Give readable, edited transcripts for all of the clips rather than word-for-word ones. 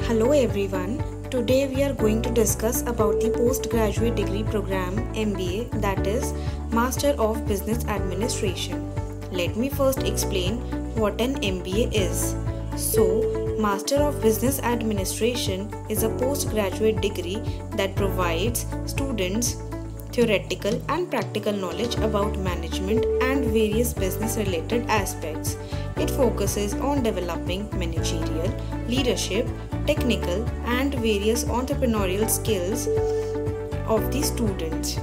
Hello everyone. Today we are going to discuss about the postgraduate degree program MBA, that is Master of Business Administration. Let me first explain what an MBA is. So, Master of Business Administration is a postgraduate degree that provides students theoretical and practical knowledge about management and various business related aspects. It focuses on developing managerial, leadership, technical, and various entrepreneurial skills of the students.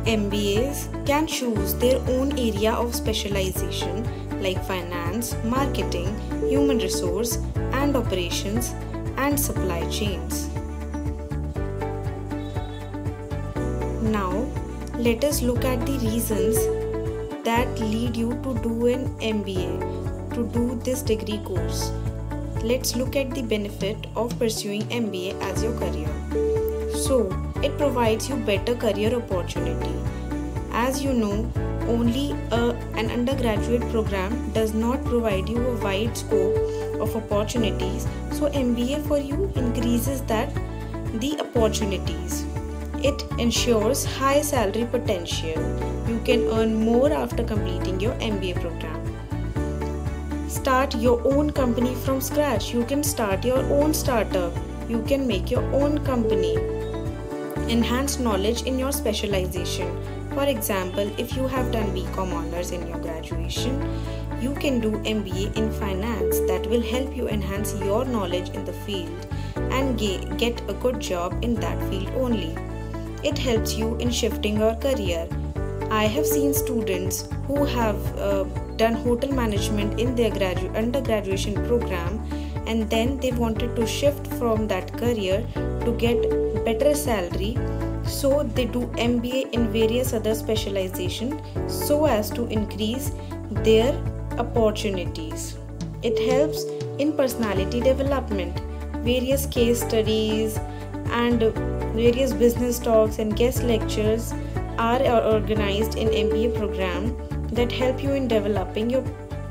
MBAs can choose their own area of specialization like finance, marketing, human resource and operations, and supply chains. Now, let us look at the reasons that lead you to do an MBA, to do this degree course. Let's look at the benefit of pursuing MBA as your career. So, it provides you better career opportunity. As you know, only an undergraduate program does not provide you a wide scope of opportunities. So, MBA for you increases the opportunities. It ensures high salary potential. You can earn more after completing your MBA program. Start your own company from scratch. You can start your own startup. You can make your own company. Enhance knowledge in your specialization. For example, if you have done BCom honors in your graduation, you can do MBA in finance. That will help you enhance your knowledge in the field and get a good job in that field only. It helps you in shifting your career. I have seen students who have done hotel management in their undergraduation program, and then they wanted to shift from that career to get better salary, so they do MBA in various other specializations so as to increase their opportunities. It helps in personality development. Various case studies and various business talks and guest lectures are organized in MBA program that help you in developing your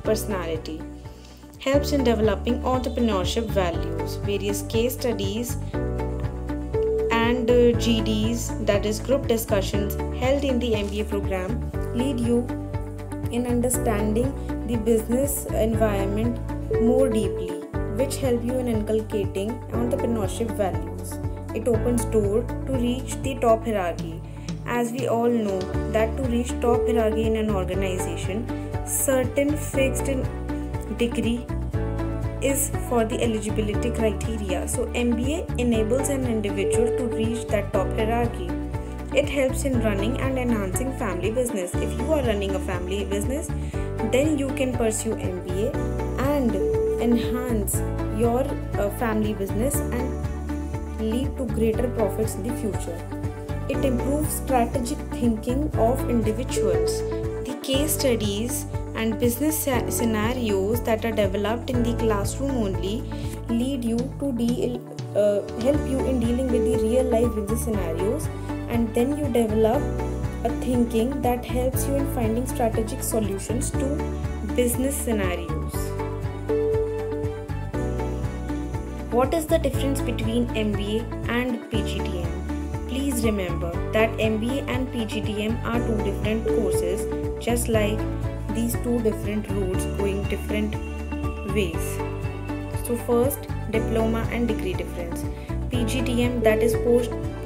personality. Helps in developing entrepreneurship values. Various case studies and GDs, that is group discussions held in the MBA program, lead you in understanding the business environment more deeply, which help you in inculcating entrepreneurship values. It opens door to reach the top hierarchy. As we all know that to reach top hierarchy in an organization, certain fixed degree is for the eligibility criteria. So MBA enables an individual to reach that top hierarchy. It helps in running and enhancing family business. If you are running a family business, then you can pursue MBA and enhance your family business and lead to greater profits in the future. It improves strategic thinking of individuals. The case studies and business scenarios that are developed in the classroom only lead you to help you in dealing with the real life business scenarios, and then you develop a thinking that helps you in finding strategic solutions to business scenarios. What is the difference between MBA and PGDM? Please remember that MBA and PGDM are two different courses, just like these two different routes going different ways. So first, diploma and degree difference. PGDM, that is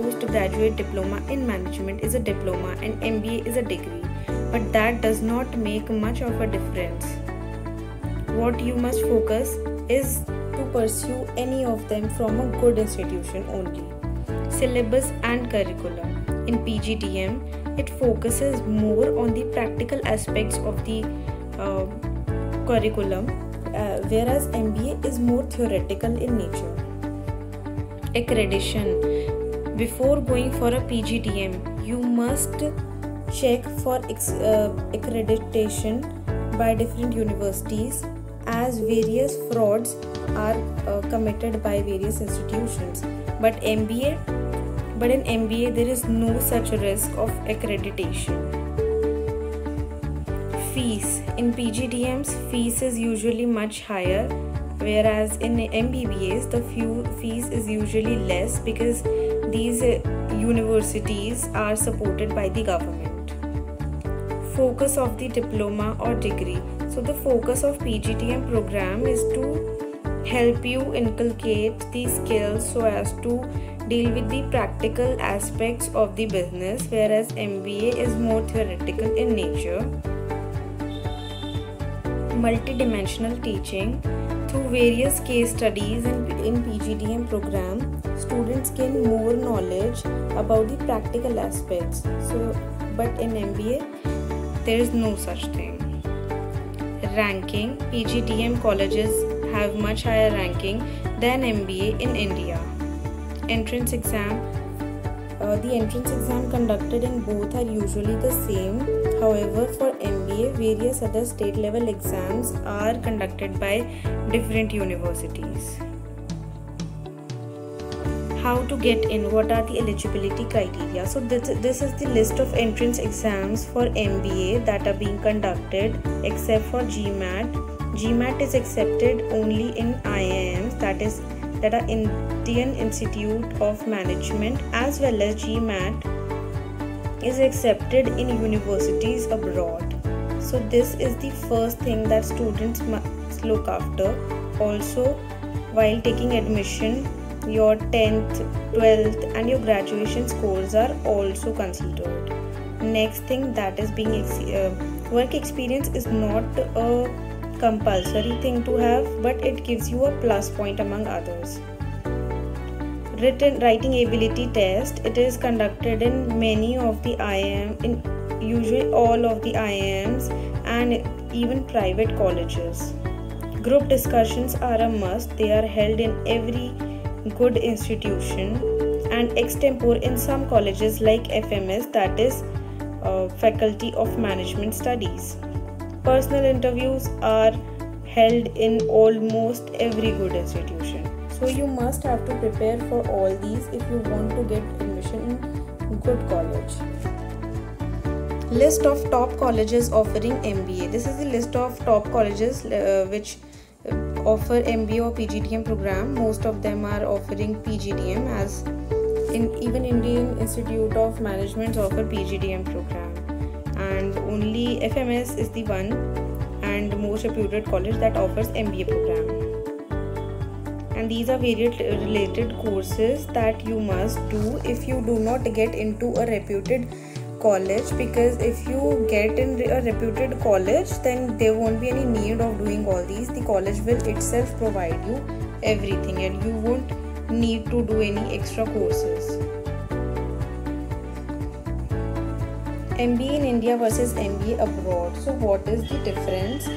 postgraduate diploma in management, is a diploma and MBA is a degree, but that does not make much of a difference. What you must focus is to pursue any of them from a good institution only. Syllabus and curriculum. In PGDM, it focuses more on the practical aspects of the curriculum, whereas MBA is more theoretical in nature. Accreditation. Before going for a PGDM, you must check for accreditation by different universities, as various frauds are committed by various institutions. But in MBA there is no such risk of accreditation. Fees. In PGDM's, fees is usually much higher, whereas in MBBS the fees is usually less because these universities are supported by the government. Focus of the diploma or degree. So the focus of PGDM program is to help you inculcate these skills so as to deal with the practical aspects of the business, whereas MBA is more theoretical in nature. Multidimensional teaching. Through various case studies in PGDM program, students gain more knowledge about the practical aspects. But in MBA, there is no such thing. Ranking. PGDM colleges have much higher ranking than MBA in India. Entrance exam. The entrance exam conducted in both are usually the same. However, for MBA, various other state level exams are conducted by different universities. How to get in? What are the eligibility criteria? So this is the list of entrance exams for MBA that are being conducted, except for GMAT. GMAT is accepted only in IIMs, that are Indian Institute of Management, as well as GMAT is accepted in universities abroad. So this is the first thing that students must look after. Also, while taking admission, your 10th, 12th and your graduation scores are also considered. Next thing that is being work experience is not a compulsory thing to have, but it gives you a plus point among others. Writing ability test. It is conducted in many of the IIM, in usually all of the IIMs and even private colleges. Group discussions are a must. They are held in every good institution and extempore in some colleges like FMS, that is Faculty of Management Studies. Personal interviews are held in almost every good institution. So you must have to prepare for all these if you want to get admission in good college. List of top colleges offering MBA. This is the list of top colleges which offer MBA or PGDM program. Most of them are offering PGDM, as even Indian Institute of Management offer PGDM program, and only FMS is the one and most reputed college that offers MBA program. And these are various related courses that you must do if you do not get into a reputed college, because if you get in a reputed college, then there won't be any need of doing all these. The college will itself provide you everything and you won't need to do any extra courses. MBA in India versus MBA abroad. So what is the difference?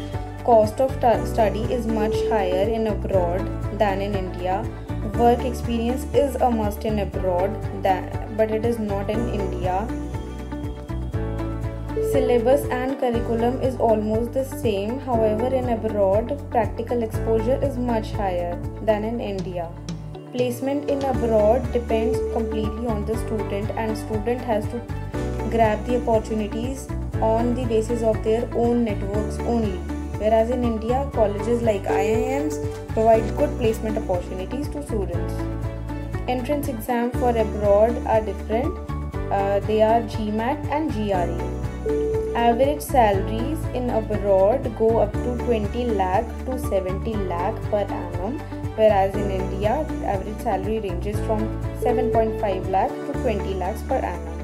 Cost of study is much higher in abroad than in India. Work experience is a must in abroad, but it is not in India. Syllabus and curriculum is almost the same. However, in abroad, practical exposure is much higher than in India. Placement in abroad depends completely on the student, and student has to grab the opportunities on the basis of their own networks only. Whereas in India, colleges like IIMs provide good placement opportunities to students. Entrance exam for abroad are different. They are GMAT and GRE. Average salaries in abroad go up to 20 lakh to 70 lakh per annum, whereas in India, average salary ranges from 7.5 lakh to 20 lakhs per annum.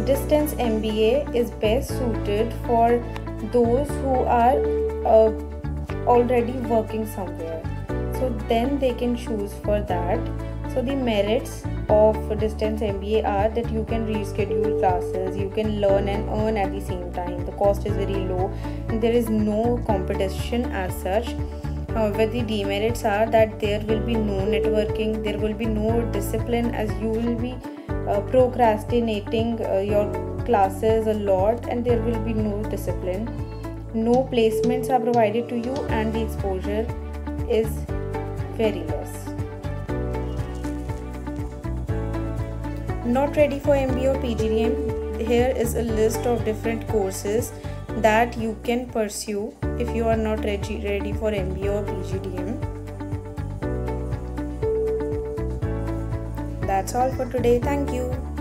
Distance MBA is best suited for those who are already working somewhere, so then they can choose for that. So the merits of distance MBA are that you can reschedule classes, you can learn and earn at the same time, the cost is very low, and there is no competition as such. However, the demerits are that there will be no networking, there will be no discipline, as you will be procrastinating your classes a lot, and there will be no discipline. No placements are provided to you, and the exposure is very less. Not ready for MBA or PGDM? Here is a list of different courses that you can pursue if you are not ready for MBA or PGDM. That's all for today. Thank you.